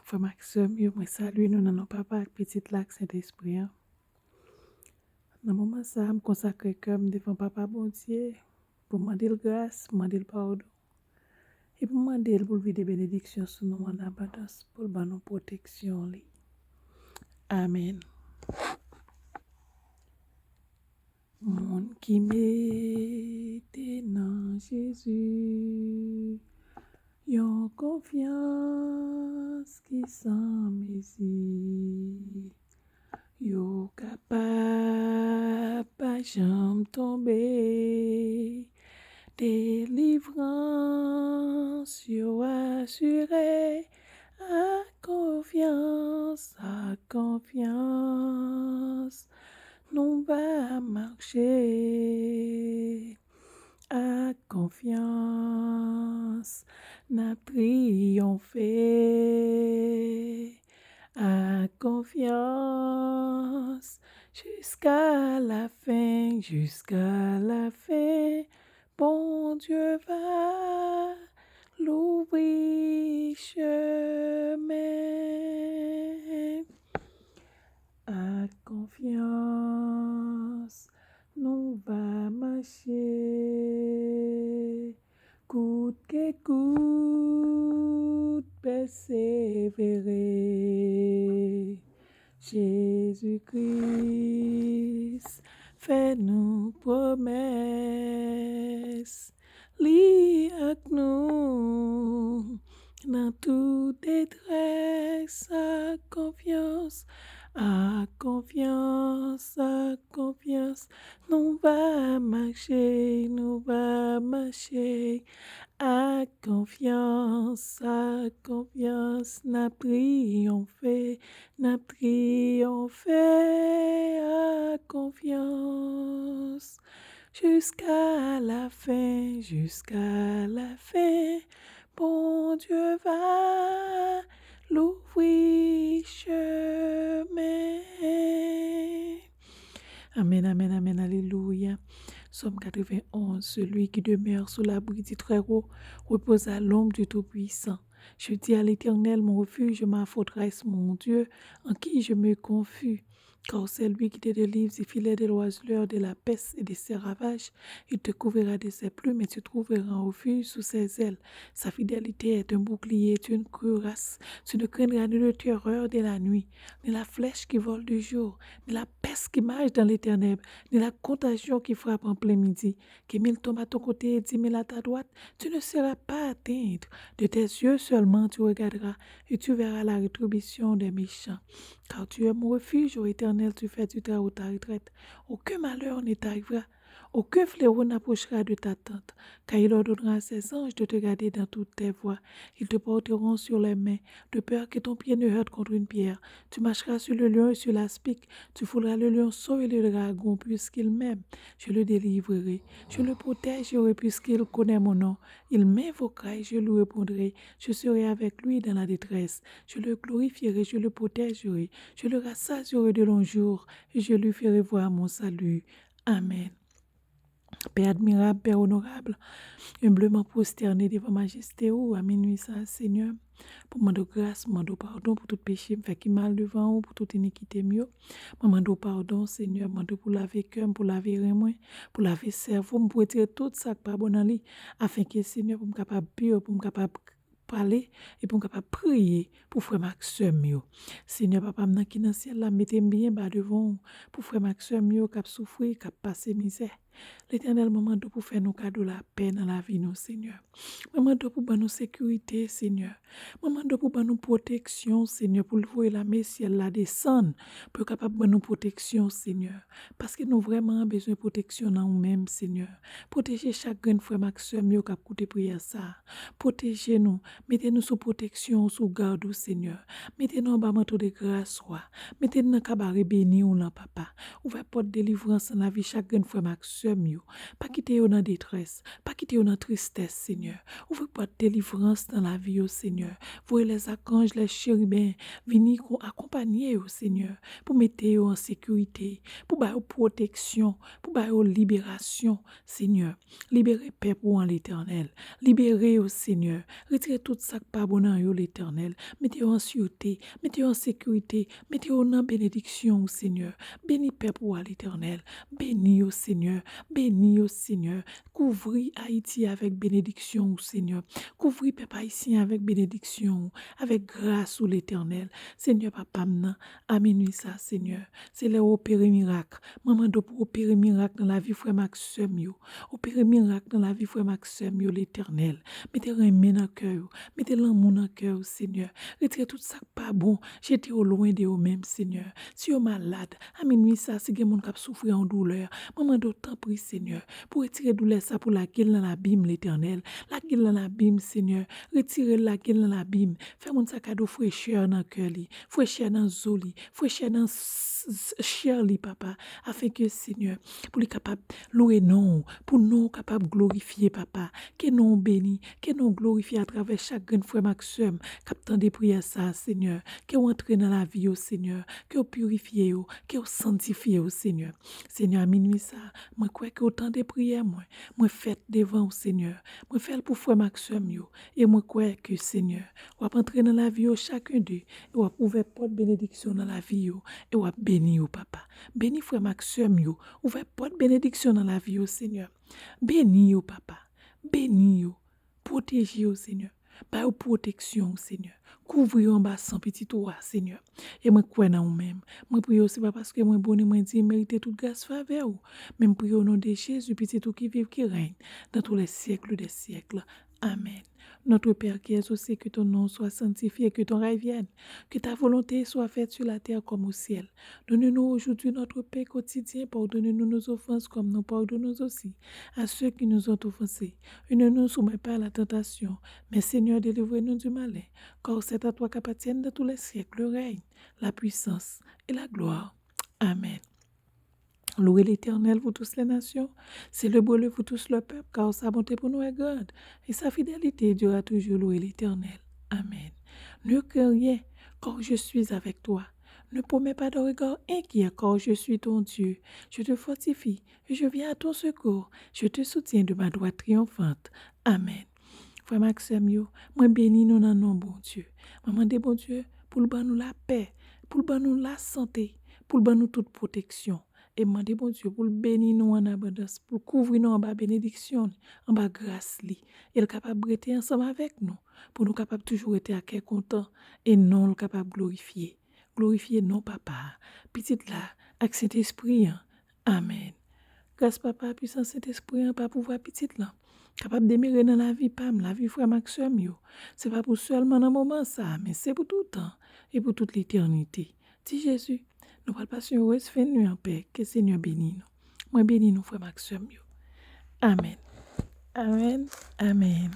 Frère Maxime, moi salue nous dans nos papa avec petite lac Saint-Esprit. Dans le moment ça, je consacre comme devant papa bon Dieu pour demander grâce, demander pardon. Et pour demander pour vivre des bénédictions sur nous en abondance, pour le nous protection. Amen. Monde qui mette dans Jésus, yon confiance qui sans mesure. Yo capable pas jamais tomber, délivrance yo assuré, à confiance, nous va marcher, à confiance, n'a triompher. À confiance jusqu'à la fin, bon Dieu va l'ouvrir chemin. À confiance, nous va marcher, coûte que coûte, persévérer. Jésus-Christ, fais-nous promesse, lis avec nous dans toute détresse, à confiance, nous va marcher, à confiance, n'a triomphé, à confiance, jusqu'à la fin, bon Dieu va l'ouvrir chemin. Amen, amen, amen, alléluia. Somme 91, celui qui demeure sous l'abri du Très-Haut repose à l'ombre du Tout-Puissant. Je dis à l'Éternel, mon refuge, ma forteresse, mon Dieu, en qui je me confie. Car c'est lui qui te délivre du filet de l'oiseleur, de la peste et de ses ravages. Il te couvrira de ses plumes et tu trouveras un refuge sous ses ailes. Sa fidélité est un bouclier, tu une cuirasse. Tu ne craindras ni le terreur de la nuit, ni la flèche qui vole du jour, ni la peste qui marche dans les ténèbres, ni la contagion qui frappe en plein midi. Que 1000 tombent à ton côté et 10 000 à ta droite, tu ne seras pas atteinte. De tes yeux seulement tu regarderas et tu verras la rétribution des méchants. Car tu es mon refuge, ô Éternel, tu fais du Très-Haut ta retraite. Aucun malheur ne t'arrivera, aucun fléau n'approchera de ta tente, car il ordonnera à ses anges de te garder dans toutes tes voies. Ils te porteront sur les mains, de peur que ton pied ne heurte contre une pierre. Tu marcheras sur le lion et sur l'aspic, tu fouleras le lionceau et le dragon, puisqu'il m'aime. Je le délivrerai, je le protégerai, puisqu'il connaît mon nom. Il m'invoquera et je lui répondrai. Je serai avec lui dans la détresse. Je le glorifierai, je le protégerai, je le rassasierai de longs jours et je lui ferai voir mon salut. Amen. Père admirable, Père honorable, humblement prosterné devant majesté ou à minuit ça, Seigneur, pour moi de grâce, moi de pardon pour tout péché, me fait qui mal devant ou pour toute iniquité mieux. Moi de pardon, Seigneur, moi de pour laver cœur, pour laver rein, pour laver cerveau, pour retirer tout ça qui pas bon dans lui, afin que Seigneur pour me capable pur, pour me capable parler et pour me capable prier pour frère Maxime yo. Seigneur papa m'nan qui dans ciel là mettez bien bas devant pour frère Maxime yo qui a souffrir, qui a passé misère. L'Éternel moment pour faire nos cadeaux la paix dans la vie nous Seigneur. Moment pour ban nous sécurité Seigneur. Moment pour ban nous protection Seigneur pour le voir la messie la descendre pour capable ban nous protection Seigneur parce que nous vraiment besoin de protection dans nous-mêmes Seigneur. Protéger chaque grain frère Maxime yo qui a coûté prière ça. Protégez-nous, mettez-nous sous protection, sous garde Seigneur. Mettez-nous en bas manteau de grâce mettez-nous dans cabaret béni ou là papa. Ouvrez porte délivrance dans la vie chaque grain frère Maxime Maxime, yo. Pas quitter yo dans détresse, pas quitter yo dans tristesse, Seigneur. Ouvrez porte délivrance dans la vie, yo, Seigneur. Voyez les archanges, les chérubins, venir accompagner, yo, Seigneur, pour mettre yo en sécurité, pour bailler protection, pour bailler libération, Seigneur. Libérez peuple en l'Éternel. Libérez, yo, Seigneur. Retirez tout ça qui pas bon dans yo, l'Éternel. Mettez-vous en sûreté, mettez-vous en sécurité, mettez-vous en bénédiction, Seigneur. Bénis peuple à l'Éternel. Bénis, au Seigneur. Bénis, au Seigneur. Couvris Haïti avec bénédiction, Seigneur. Couvris peuple haïtien avec bénédiction, avec grâce, ou l'Éternel. Seigneur, papa, m'nan, à minuit ça, Seigneur. C'est là opérer miracle. Maman, do pour opérer miracle dans la vie, frère Maxime, yo. Opérer miracle dans la vie, frère Maxime, yo, l'Éternel. Mettez un dans le cœur, mettez l'amour dans le cœur, Seigneur. Retirez tout ça qui pas bon, jetez au loin de vous-même, Seigneur. Si vous êtes malade, à minuit ça, si vous avez qui souffrir en douleur, maman d'autant prie, Seigneur, pour retirer douleur ça pour la gueule dans l'abîme, l'Éternel. La gueule dans l'abîme, Seigneur. Retirez la gueule dans l'abîme. Faites mon sac à dos fraîcheur dans le cœur, fraîcheur dans le zoli, fraîcheur dans cher papa, afin que, Seigneur, pour les capables louer non, pour nous capables glorifier, papa, que nous bénis, que nous glorifier à travers chaque grand frère Maxime, captant des prières ça, Seigneur, que vous entrez dans la vie, au Seigneur, que vous purifiez, que vous sanctifiez, au Seigneur. Seigneur, à minuit ça, moi crois que autant de prières, moi faites devant, au Seigneur, moi fais pour frère Maxime, et moi crois que, Seigneur, vous entrez dans la vie, chacun d'eux, et vous ouvert porte bénédiction dans la vie, et vous béni, papa. Béni frère Maxime, ouvert porte bénédiction dans la vie, Seigneur. Béni, papa. Béni, protégez, Seigneur. Par protection, Seigneur. Couvrez en bas sans petit toi, Seigneur. Et moi, crois dans vous-même. Moi, prie aussi pas parce que moi, bon, moi, dit, mérite toute grâce faveur. Même prie au nom de Jésus, petit tout qui vive, qui règne dans tous les siècles des siècles. Amen. Notre Père qui es au ciel, que ton nom soit sanctifié, que ton règne vienne, que ta volonté soit faite sur la terre comme au ciel. Donne-nous aujourd'hui notre paix quotidien, pardonne-nous nos offenses comme nous pardonnons aussi à ceux qui nous ont offensés. Et ne nous soumets pas à la tentation, mais Seigneur, délivre-nous du malin, car c'est à toi qu'appartiennent de tous les siècles le règne, la puissance et la gloire. Amen. Louez l'Éternel, vous tous les nations. Célébrez-le, vous tous le peuple, car sa bonté pour nous est grande, et sa fidélité durera toujours. Louez l'Éternel. Amen. Ne crains rien, car je suis avec toi. Ne promets pas de regard inquiet, car je suis ton Dieu. Je te fortifie, et je viens à ton secours. Je te soutiens de ma droite triomphante. Amen. Frère Maxime, moi bénis nous dans nom bon Dieu. Maman de bon Dieu, pour le ban nous la paix, pour le ban nous la santé, pour le ban nous toute protection. Et moi de bon Dieu, pour le bénir nous en abondance, pour couvrir nous en bas bénédiction, en bas grâce li. Et le capable de rester ensemble avec nous, pour nous capable toujours être à cœur content, et non le capable de glorifier. Glorifier non papa, petite là, avec cet esprit. Amen. Grâce papa, puissance cet esprit, pas pouvoir petite là. Capable d'émirer dans la vie, pam, la vie frère Maxime, yo. C'est pas pour seulement dans moment ça, mais c'est pour tout le temps et pour toute l'éternité. Dis Jésus, nous parlons pas sur heureuse fin de nuit en paix, que Seigneur bénisse nous. Moi bénis nous frère Maxime, yo. Amen. Amen. Amen.